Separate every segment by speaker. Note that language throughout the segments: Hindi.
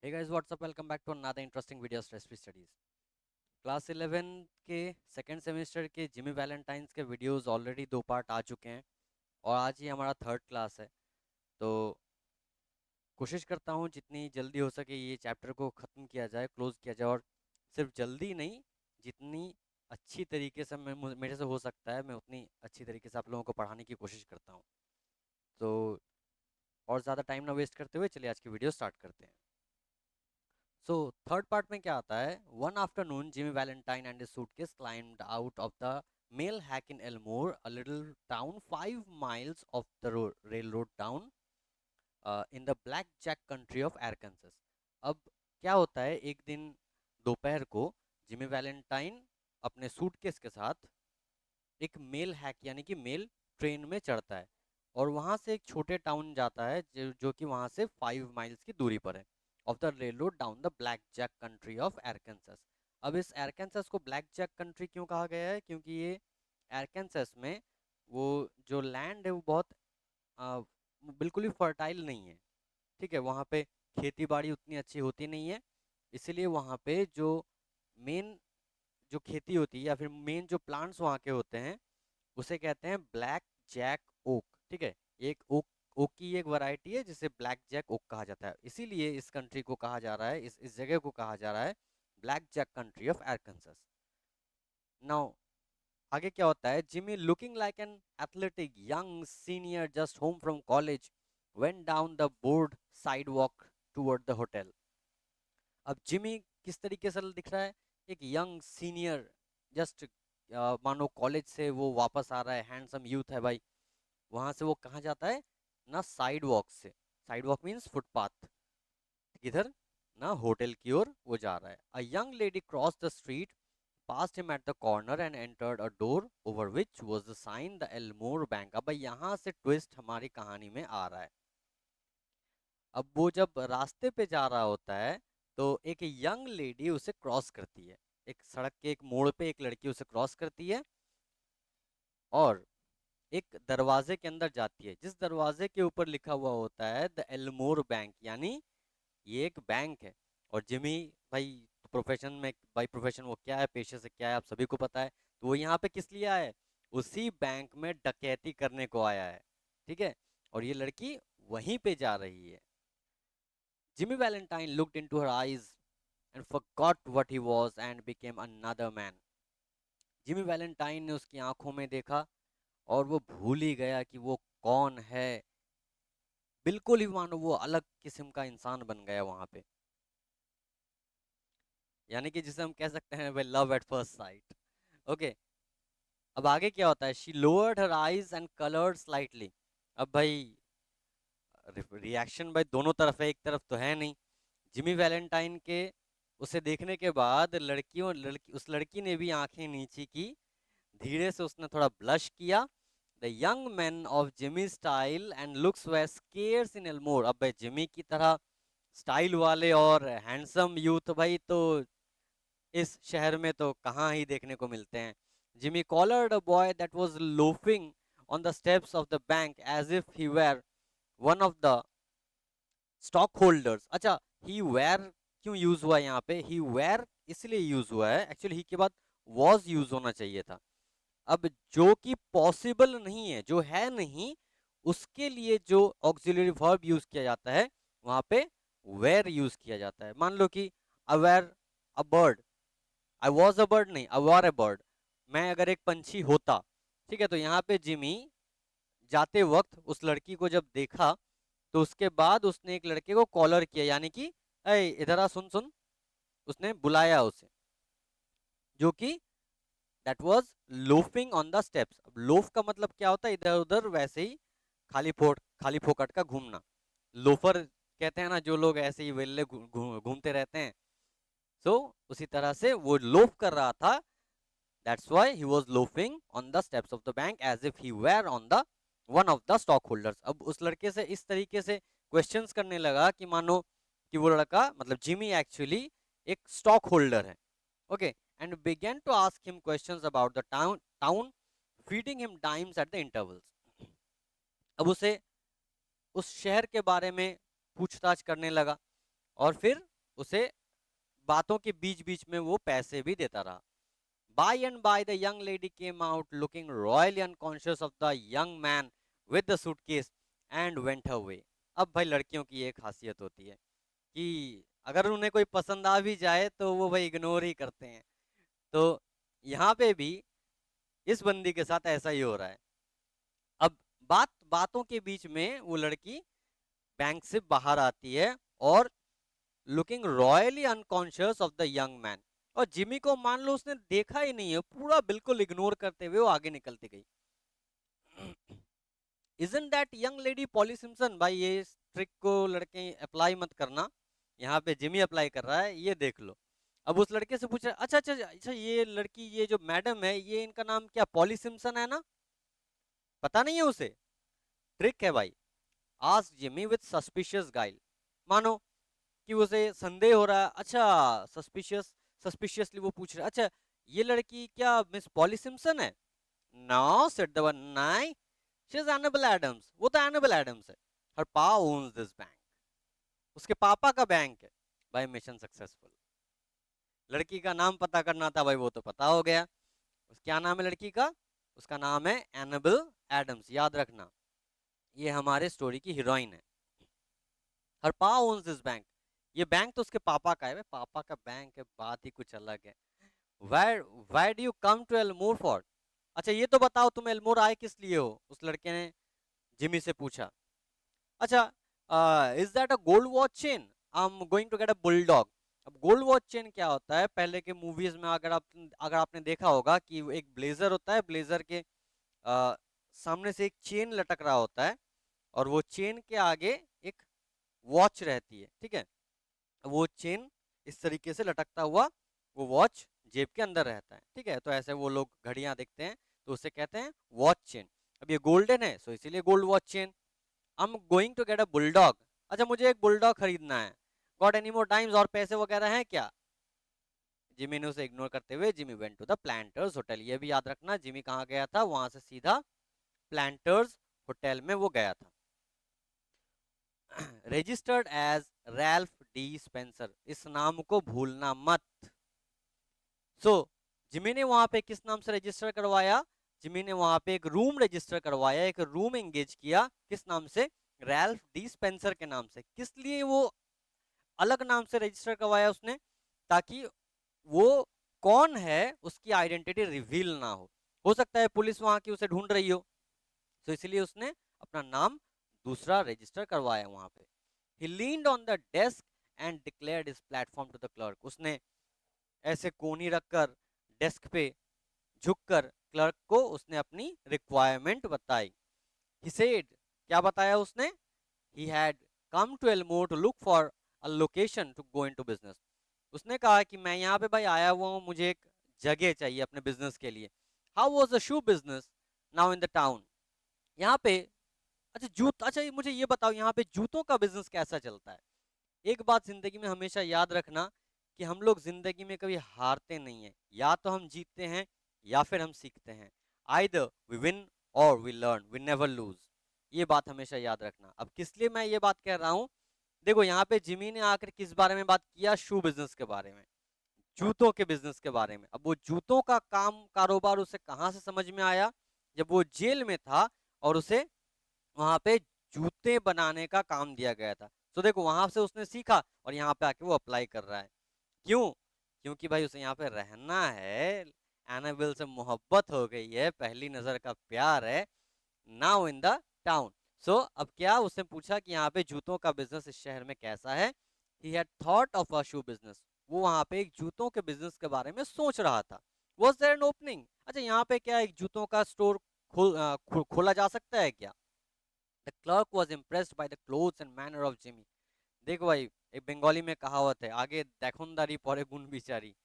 Speaker 1: Hey guys, what's up? Welcome back to another interesting video stress free studies. Class 11 के सेकेंड सेमेस्टर के जिमी वैलेंटाइंस के वीडियोस ऑलरेडी 2 पार्ट आ चुके हैं और आज ही हमारा थर्ड क्लास है। तो कोशिश करता हूँ जितनी जल्दी हो सके ये चैप्टर को ख़त्म किया जाए, क्लोज किया जाए। और सिर्फ जल्दी नहीं, जितनी अच्छी तरीके से मेरे से हो सकता है मैं उतनी अच्छी तरीके से आप लोगों को पढ़ाने की कोशिश करता हूँ। तो और ज़्यादा टाइम ना वेस्ट करते हुए चलिए आज की वीडियो स्टार्ट करते हैं। सो थर्ड पार्ट में क्या आता है? One afternoon Jimmy Valentine and his suitcase climbed out of the mail hack in Elmore, a little town 5 miles off the railroad town in the Black Jack country of Arkansas. अब क्या होता है, एक दिन दोपहर को जिमी वैलेंटाइन अपने सूटकेस के साथ एक मेल हैक यानी कि मेल ट्रेन में चढ़ता है और वहां से एक छोटे टाउन जाता है जो कि वहां से 5 miles की दूरी पर है, off the railroad down the Black Jack country of Arkansas. अब इस एरकानसस को ब्लैक जैक कंट्री क्यों कहा गया है? क्योंकि ये एरकानसस में वो जो लैंड है वो बहुत आ, बिल्कुल ही फर्टाइल नहीं है। ठीक है, वहाँ पे खेती बाड़ी उतनी अच्छी होती नहीं है, इसीलिए वहाँ पे जो मेन जो खेती होती है या फिर मेन जो प्लांट्स वहाँ के होते हैं उसे कहते हैं ब्लैक जैक ओक। ठीक है, एक ओक ओक की एक वैरायटी है जिसे ब्लैक जैक ओक कहा जाता है, इसीलिए इस कंट्री को कहा जा रहा है, इस जगह को कहा जा रहा है Black Jack country of Arkansas. Now आगे क्या होता है? Jimmy looking like an athletic young senior just home from college went down the board sidewalk toward the hotel. अब जिमी किस तरीके से दिख रहा है? एक यंग सीनियर, जस्ट मानो कॉलेज से वो वापस आ रहा है, हैंडसम यूथ है भाई। वहां से वो कहाँ जाता है? ना साइड वॉक से, साइड वॉक मीन्स फुटपाथ, किधर? ना होटल की ओर वो जा रहा है। A young lady cross the street passed him at the corner and entered a door over which was the sign the Elmore Bank। अब भाई यहाँ से ट्विस्ट हमारी कहानी में आ रहा है। अब वो जब रास्ते पे जा रहा होता है तो एक यंग लेडी उसे क्रॉस करती है, एक सड़क के एक मोड़ पे एक लड़की उसे क्रॉस करती है और एक दरवाजे के अंदर जाती है, जिस दरवाजे के ऊपर लिखा हुआ होता है द एल्मोर बैंक, यानी ये एक बैंक है। और जिमी भाई प्रोफेशन में, भाई प्रोफेशन वो क्या है, पेशे से क्या है, आप सभी को पता है। तो वो यहाँ पे किस लिए आया है? उसी बैंक में डकैती करने को आया है। ठीक है, और ये लड़की वहीं पे जा रही है। Jimmy Valentine looked into her eyes and forgot what he was and became another man। Jimmy Valentine ने उसकी आंखों में देखा और वो भूल ही गया कि वो कौन है। बिल्कुल ही मानो वो अलग किस्म का इंसान बन गया वहां पे, यानी कि जिसे हम कह सकते हैं वे love at first sight. Okay, अब आगे क्या होता है? She lowered her eyes and coloured slightly. अब भाई रिएक्शन भाई दोनों तरफ है, एक तरफ तो है नहीं। जिमी वैलेंटाइन के उसे देखने के बाद उस लड़की ने भी आंखें नीची की, धीरे से उसने थोड़ा ब्लश किया। The young man of Jimmy style and looks way scarce in Elmore. अब भाई जिमी की तरह स्टाइल वाले और हैंडसम यूथ भाई तो इस शहर में तो कहाँ ही देखने को मिलते हैं। Jimmy collared a boy that was loafing on the steps of the bank as if he were one of the stock holders. अच्छा, ही वेर क्यों यूज हुआ यहाँ पे? ही वेर इसलिए यूज हुआ है, एक्चुअली ही के बाद वॉज यूज होना चाहिए था। अब जो कि पॉसिबल नहीं है, जो है नहीं, उसके लिए जो ऑक्सिलरी वर्ब यूज किया जाता है वहां पे वेर यूज किया जाता है। मान लो कि aware a bird, I was a bird नहीं, आई वर ए बर्ड, मैं अगर एक पंछी होता। ठीक है, तो यहाँ पे जिमी जाते वक्त उस लड़की को जब देखा तो उसके बाद उसने एक लड़के को कॉलर किया, यानी कि अरे इधर आ, सुन सुन, उसने बुलाया उसे, जो कि that was loafing on the steps. अब लोफ का मतलब क्या होता है? इधर उधर वैसे ही खाली फोकट का घूमना। लोफर कहते हैं ना जो लोग ऐसे ही वेल्ले घूमते रहते हैं। सो उसी तरह से वो लोफ कर रहा था। That's why he was loafing on the steps of the bank as if he were on the one of the stock holders. अब उस लड़के से इस तरीके से क्वेश्चंस करने लगा कि मानो कि वो लड़का मतलब जिमी एक्चुअली एक स्टॉक होल्डर है। Okay, and began to ask him questions about the town, feeding him dimes at the intervals। अब उसे उस शहर के बारे में पूछताछ करने लगा और फिर उसे बातों के बीच बीच में वो पैसे भी देता रहा। By and by, the young lady came out looking royally unconscious of the young man with the suitcase and went her way. अब भाई लड़कियों की एक खासियत होती है कि अगर उन्हें कोई पसंद आ भी जाए तो वो भाई इग्नोर ही करते हैं। तो यहाँ पे भी इस बंदी के साथ ऐसा ही हो रहा है। अब बातों के बीच में वो लड़की बैंक से बाहर आती है और looking royally unconscious of the young man, और जिमी को मान लो उसने देखा ही नहीं है, पूरा बिल्कुल इग्नोर करते हुए वो आगे निकलती गई। Isn't that young lady poly Simpson? भाई ये ट्रिक को लड़के अप्लाई मत करना, यहाँ पे जिमी अप्लाई कर रहा है, ये देख लो। अब उस लड़के से पूछा, अच्छा अच्छा अच्छा, ये लड़की, ये जो मैडम है, ये इनका नाम क्या पॉली सिम्पसन है ना? पता नहीं है उसे? ट्रिक है भाई। आस्क जिमी विथ सस्पिशियस गाइल। मानो कि उसे संदेह हो रहा है। अच्छा, सस्पिशियस, सस्पिशियसली वो पूछ रहा है, अच्छा ये लड़की क्या मिस पॉली सिम्पसन है? नो, सेड द वन, नहीं, शी इज एनाबेल एडम्स, वो तो एनाबेल एडम्स है। हर पा ओन्स दिस बैंक, उसके पापा का बैंक है। भाई मिशन सक्सेसफुल। लड़की का नाम पता करना था भाई, वो तो पता हो गया। क्या नाम है लड़की का? उसका नाम है एनाबेल एडम्स, याद रखना, ये हमारे स्टोरी की हीरोइन है। हर पा ओन्स दिस बैंक, ये बैंक तो उसके पापा का है। पापा का बैंक है, बात ही कुछ अलग है। Where why do you come to Elmore for? अच्छा ये तो बताओ तुम एल्मोर आए किस लिए हो? उस लड़के ने जिमी से पूछा। अच्छा, is that a gold watch chain? I am going to get a bulldog. अब गोल्ड वॉच चेन क्या होता है? पहले के मूवीज में अगर आपने देखा होगा कि एक ब्लेजर होता है, ब्लेजर के आ, सामने से एक चेन लटक रहा होता है, और वो चेन के आगे एक वॉच रहती है, ठीक है? वो चेन इस तरीके से लटकता हुआ वो वॉच जेब के अंदर रहता है, ठीक है? तो ऐसे वो लोग घड़ियां देखते हैं तो उसे कहते हैं वॉच चेन। अब ये गोल्डन है सो इसीलिए gold watch chain. I am going to get a bulldog. अच्छा मुझे एक बुलडॉग खरीदना है। Got any more times? और पैसे वगैरह हैं क्या? जिमी ने उसे इग्नोर करते हुए Jimmy went to the planters hotel. ये भी याद रखना, जिमी कहाँ गया था? वहां से सीधा प्लांटर्स होटल में वो गया था। Registered as Ralph D Spencer, इस नाम को भूलना मत। सो जिमी ने वहां पे किस नाम से रजिस्टर करवाया? जिमी ने वहां पे एक रूम रजिस्टर करवाया, एक रूम एंगेज किया। किस नाम से? रैल्फ डी स्पेंसर के नाम से। किस लिए वो अलग नाम से रजिस्टर करवाया उसने? ताकि वो कौन है उसकी आइडेंटिटी रिवील ना हो सकता है पुलिस वहां की उसे ढूंढ रही हो, तो इसलिए उसने अपना नाम दूसरा रजिस्टर करवाया वहां पे। He leaned on the desk and declared his platform to the clerk. उसने ऐसे कोनी रखकर डेस्क पे झुककर क्लर्क को उसने अपनी रिक्वायरमेंट बताई। ही सेड, क्या बताया उसने? He had come to Elmore to look for a location to go into business. उसने कहा कि मैं यहाँ पे भाई आया हुआ हूँ, मुझे एक जगह चाहिए अपने बिजनेस के लिए। How was the shoe business now in the town? यहाँ पे, अच्छा अच्छा मुझे ये बताओ यहाँ पे जूतों का बिजनेस कैसा चलता है? एक बात जिंदगी में हमेशा याद रखना कि हम लोग जिंदगी में कभी हारते नहीं है, या तो हम जीतते हैं या फिर हम सीखते हैं। Either we win or we learn, we never lose. ये बात हमेशा याद रखना। अब किस लिए मैं ये बात कह रहा हूँ? देखो यहाँ पे जिमी ने आकर किस बारे में बात किया? शू बिजनेस के बारे में, जूतों के बिजनेस के बारे में। अब वो जूतों का काम कारोबार उसे कहाँ से समझ में आया? जब वो जेल में था और उसे वहां पे जूते बनाने का काम दिया गया था। तो देखो वहां से उसने सीखा और यहाँ पे आके वो अप्लाई कर रहा है। क्यों? क्योंकि भाई उसे यहाँ पे रहना है। एनाबेल से मोहब्बत हो गई है, पहली नजर का प्यार है। Now in the town. So अब क्या उसने पूछा कि यहाँ पे जूतों का बिजनेस इस शहर में कैसा है? He had thought of a shoe business. वो वहां पे एक जूतों के बिजनेस के बारे में सोच रहा था। Was there an opening? अच्छा यहाँ पे क्या एक जूतों का स्टोर खोला जा सकता है क्या? The clerk was impressed by the clothes and manner of Jimmy. देखो भाई, एक बंगाली में कहावत है, आगे देखनदारी परे गुण बिचारी,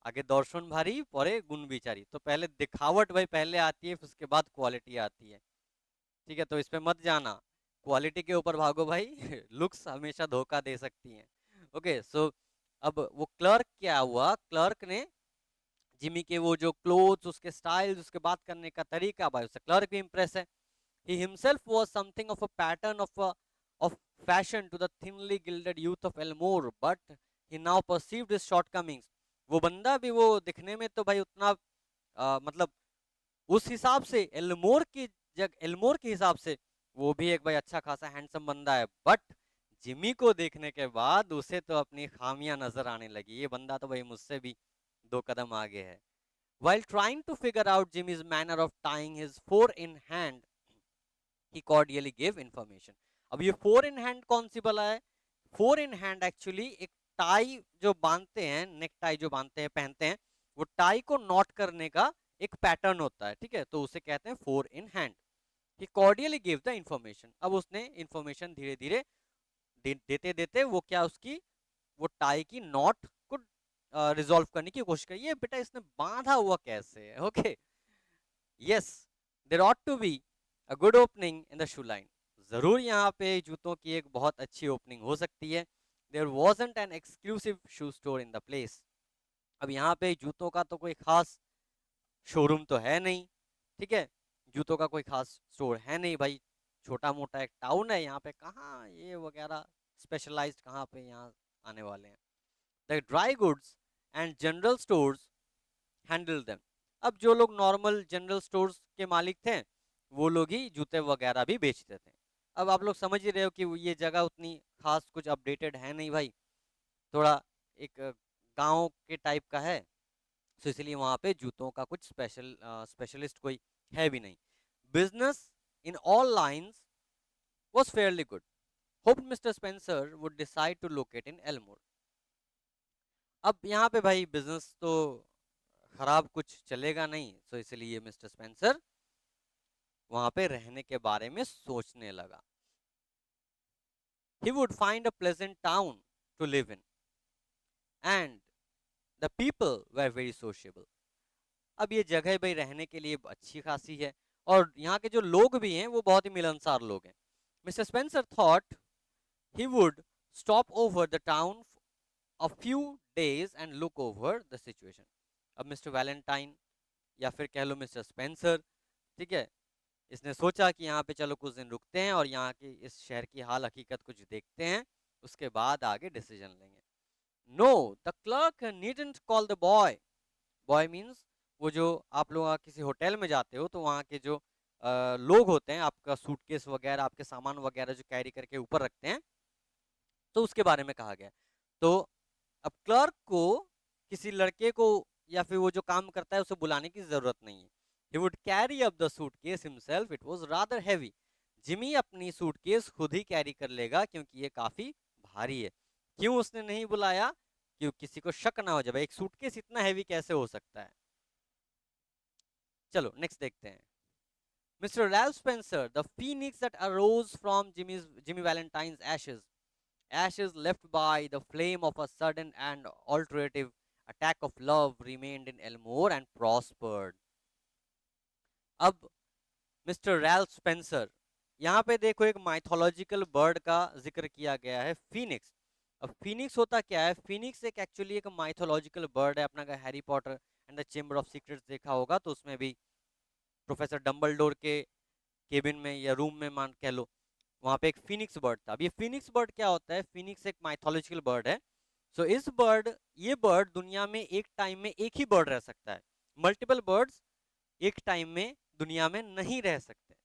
Speaker 1: आगे दर्शन भारी परे गुण बिचारी। तो पहले दिखावट भाई पहले आती है, फिर उसके बाद क्वालिटी आती है, ठीक है? तो इस पे मत जाना, क्वालिटी के ऊपर भागो भाई। लुक्स हमेशा धोखा दे सकती हैं। ओके सो अब वो क्लर्क क्या हुआ? क्लर्क ने जिमी के वो जो क्लोथ्स, उसके स्टाइल, उसके बात करने का तरीका, भाई उससे क्लर्क भी इंप्रेस है। He himself was something of a pattern of fashion to the thinly gilded youth of Elmore, but he now perceived his shortcomings. वो बंदा भी वो दिखने में तो भाई उतना मतलब उस हिसाब से एल्मोर के हिसाब से वो भी एक भाई अच्छा खासा हैंडसम बंदा है, बट जिमी को देखने के बाद उसे तो अपनी खामियां नजर आने लगी। ये बंदा तो भाई मुझसे भी 2 कदम आगे है। While trying to figure out Jimmy's manner of tying his four in hand, he cordially gave information. अब ये फोर इन हैंड कौन सी बला है? फोर इन हैंड एक्चुअली एक टाई जो बांधते हैं, नेक टाई जो बांधते हैं, पहनते हैं, वो टाई को नॉट करने का एक पैटर्न होता है, ठीक है, तो उसे कहते हैं four in hand. He cordially give the information. अब उसने इंफॉर्मेशन धीरे धीरे देते देते वो क्या उसकी वो टाई की नॉट को रिजॉल्व करने की कोशिश करी। ये बेटा इसने बांधा हुआ कैसे है? Okay, yes, there ought to be a good opening in the shoe line. जरूर यहाँ पे जूतों की एक बहुत अच्छी ओपनिंग हो सकती है। There wasn't an exclusive shoe store in the place. अब यहाँ पे जूतों का तो कोई खास शोरूम तो है नहीं, ठीक है, जूतों का कोई खास स्टोर है नहीं भाई, छोटा मोटा एक टाउन है यहाँ पे, कहाँ ये वगैरह स्पेशलाइज्ड कहाँ पे यहाँ आने वाले हैं। The dry goods and general stores handle them. अब जो लोग नॉर्मल जनरल स्टोर्स के मालिक थे वो लोग ही जूते वगैरह भी बेचते थे। अब आप लोग समझ ही रहे हो कि ये जगह उतनी खास कुछ अपडेटेड है नहीं भाई, थोड़ा एक गांव के टाइप का है, तो इसलिए वहां पे जूतों का कुछ स्पेशलिस्ट कोई है भी नहीं। Business in all lines was fairly good. Hoped Mr. Spencer would decide to locate in Elmore. अब यहाँ पे भाई बिजनेस तो खराब कुछ चलेगा नहीं, तो इसलिए मिस्टर स्पेंसर वहां पे रहने के बारे में सोचने लगा। He would find a pleasant town to live in and the people were very sociable. अब ये जगह भाई रहने के लिए अच्छी खासी है और यहाँ के जो लोग भी हैं वो बहुत ही मिलनसार लोग हैं। Mister Spencer thought he would stop over the town a few days and look over the situation. अब मिस्टर वैलेंटाइन या फिर कह लो मिस्टर स्पेंसर, ठीक है, इसने सोचा कि यहाँ पे चलो कुछ दिन रुकते हैं और यहाँ की इस शहर की हाल हकीकत कुछ देखते हैं, उसके बाद आगे डिसीजन लेंगे। No, the clerk needn't call the boy. Boy means वो जो आप लोग किसी होटल में जाते हो तो वहाँ के जो लोग होते हैं, आपका सूटकेस वगैरह आपके सामान वगैरह जो कैरी करके ऊपर रखते हैं, तो उसके बारे में कहा गया। तो अब क्लर्क को किसी लड़के को या फिर वो जो काम करता है उसे बुलाने की जरूरत नहीं है। He would carry up the suitcase himself. It was rather heavy. Jimmy अपनी सूटकेस खुद ही कैरी कर लेगा क्योंकि ये काफी भारी है। क्यों उसने नहीं बुलाया? क्यों किसी को शक ना हो जाए एक सूटकेस इतना हैवी कैसे हो सकता है। चलो नेक्स्ट देखते हैं। Mr. Ralph Spencer, the phoenix that arose from Jimmy Valentine's ashes left by the flame of a sudden and alterative attack of love, remained in Elmore and prospered. अब मिस्टर रैल्फ स्पेंसर, यहाँ पे देखो एक माइथोलॉजिकल बर्ड का जिक्र किया गया है, फीनिक्स। अब फीनिक्स होता क्या है? फीनिक्स एक एक्चुअली एक माइथोलॉजिकल बर्ड है। अपना का Harry Potter and the chamber of secrets देखा होगा तो उसमें भी प्रोफेसर डम्बलडोर के केबिन में या रूम में मान कह लो, वहां पे एक फिनिक्स बर्ड था। अब ये फिनिक्स बर्ड क्या होता है? फिनिक्स एक माइथोलॉजिकल बर्ड है। सो इस बर्ड ये बर्ड दुनिया में एक टाइम में एक ही बर्ड रह सकता है, मल्टीपल बर्ड्स एक टाइम में दुनिया में नहीं रह सकते।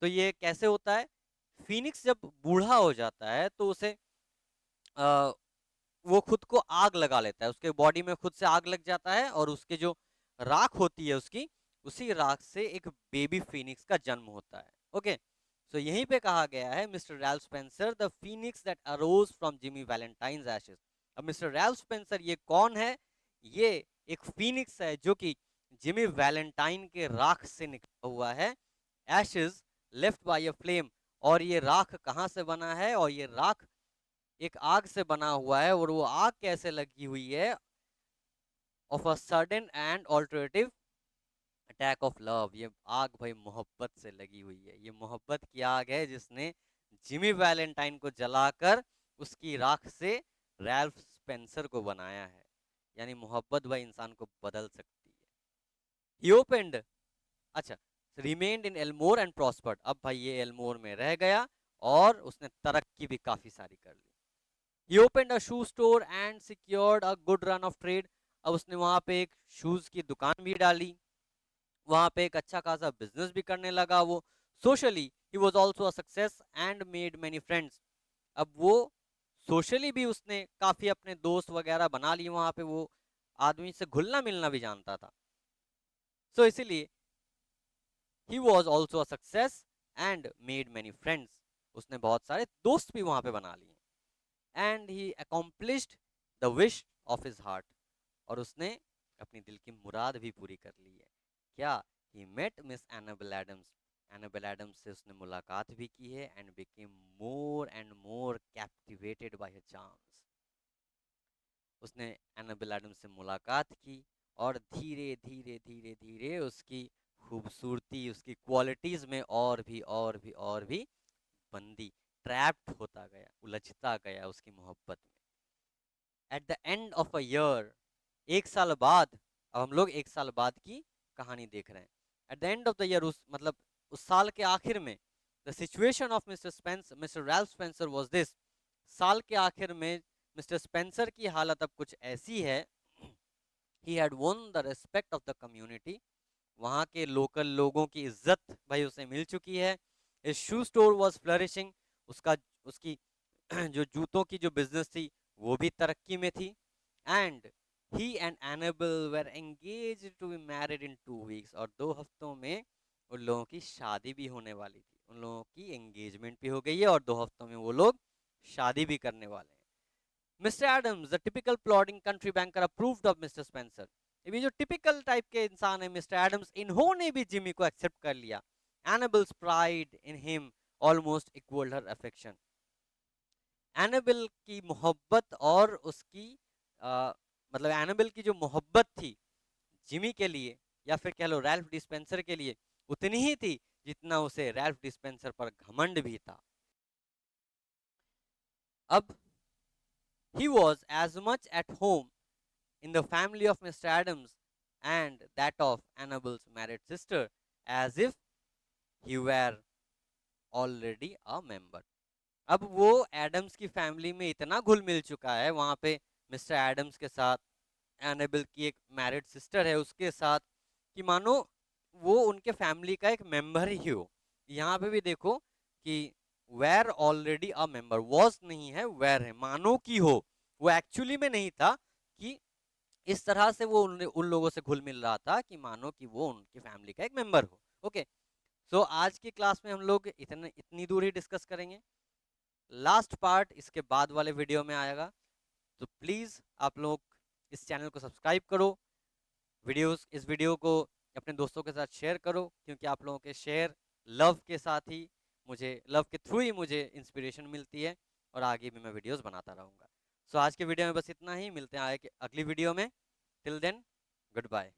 Speaker 1: तो ये कैसे होता है? फिनिक्स जब बूढ़ा हो जाता है तो उसे आ, वो खुद को आग लगा लेता है, उसके बॉडी में खुद से आग लग जाता है और उसके जो राख होती है उसकी, उसी राख से एक बेबी फिनिक्स का जन्म होता है। ओके, सो यहीं पे कहा गया है mister Ralph Spencer the Phoenix that arrows from Jimmy Valentine's ashes. अब मिस्टर रैल्फ स्पेंसर ये कौन है? ये एक फिनिक्स है जो कि जिमी वैलेंटाइन के राख से निकला हुआ है। Ashes left by a flame, और ये राख कहाँ से बना है? और ये राख एक आग से बना हुआ है। और वो आग कैसे लगी हुई है? Of a sudden and alternative attack of love. ये आग भाई मोहब्बत से लगी हुई है। ये मोहब्बत की आग है जिसने जिमी वैलेंटाइन को जलाकर उसकी राख से रैल्फ स्पेंसर को बनाया है। यानी मोहब्बत भाई इंसान को बदल सकती है। ही ओपेंड, अच्छा, remained in Elmore and prospered. अब भाई ये एल्मोर में रह गया और उसने तरक्की भी काफी सारी कर ली। He opened a shoe store and secured a good run of trade. अब उसने वहां पे एक शूज की दुकान भी डाली, वहां पे एक अच्छा खासा बिजनेस भी करने लगा वो। Socially he was also a success and made many friends. अब वो सोशली भी उसने काफी अपने दोस्त वगैरह बना लिए, वहां पे वो आदमी से घुलना मिलना भी जानता था। सो इसीलिए he was also a success and made many friends, उसने बहुत सारे दोस्त भी वहां पे बना लिए। And he accomplished the wish of his heart, और उसने अपनी दिल की मुराद भी पूरी कर ली है। क्या? He met Miss Annabel Adams, Annabel Adams से उसने मुलाकात भी की है, and became more and more captivated by her charms. उसने एनाबेल एडम्स से मुलाकात की और धीरे धीरे धीरे धीरे उसकी खूबसूरती, उसकी क्वालिटीज में और भी बंदी, ट्रैप्ड होता गया, उलझता गया उसकी मोहब्बत में। At the end of a year, एक साल बाद, अब हम लोग एक साल बाद की कहानी देख रहे हैं। At the end of the year, उस मतलब उस साल के आखिर में, the situation of mister Ralph Spencer was this, साल के आखिर में मिस्टर स्पेंसर की हालत अब कुछ ऐसी है, he had won the respect of the community, वहां के लोकल लोगों की इज्जत भाई उसे मिल चुकी है। इस शू स्टोर वाज फ्लरिशिंग, उसका उसकी जो जूतों की जो बिजनेस थी वो भी तरक्की में थी। And he and Annabel were engage to be married in 2 weeks, और 2 हफ्तों में उन लोगों की शादी भी होने वाली थी, उन लोगों की एंगेजमेंट भी हो गई है और 2 हफ्तों में वो लोग शादी भी करने वाले हैं। Mister Adams the typical plodding country banker approved of mister Spencer. ये जो टिपिकल टाइप के इंसान है मिस्टर एडम्स, इन्होंने भी जिमी को एक्सेप्ट कर लिया। Annabel's pride in him almost equalled her affection. Annabel की मोहब्बत और उसकी मतलब एनाबेल की जो मोहब्बत थी जिमी के लिए, या फिर कह लो रैल्फ डिस्पेंसर के लिए, उतनी ही थी जितना उसे रैल्फ डिस्पेंसर पर घमंड भी था। अब he was as much at home in the family of Mr. Adams and that of Annabel's married sister as if he were already a member. अब वो एडम्स की फैमिली में इतना घुल मिल चुका है वहां पे, मिस्टर एडम्स के साथ, एनाबेल की एक मैरिड सिस्टर है उसके साथ, कि मानो वो उनके फैमिली का एक मेंबर ही हो। यहाँ पे भी देखो कि were already a member, was नहीं है, वेर है, मानो की हो, वो एक्चुअली में नहीं था, कि इस तरह से वो उन लोगों से घुल मिल रहा था कि मानो कि वो उनकी फैमिली का एक मेंबर हो। ओके, सो आज की क्लास में हम लोग इतनी दूर ही डिस्कस करेंगे। लास्ट पार्ट इसके बाद वाले वीडियो में आएगा, तो प्लीज आप लोग इस चैनल को सब्सक्राइब करो, इस वीडियो को अपने दोस्तों के साथ शेयर करो, क्योंकि आप लोगों के शेयर, लव के साथ ही मुझे, लव के थ्रू ही मुझे इंस्पिरेशन मिलती है, और आगे भी मैं वीडियोस बनाता रहूंगा। सो आज के वीडियो में बस इतना ही, मिलते हैं अगली वीडियो में। Till then, good bye.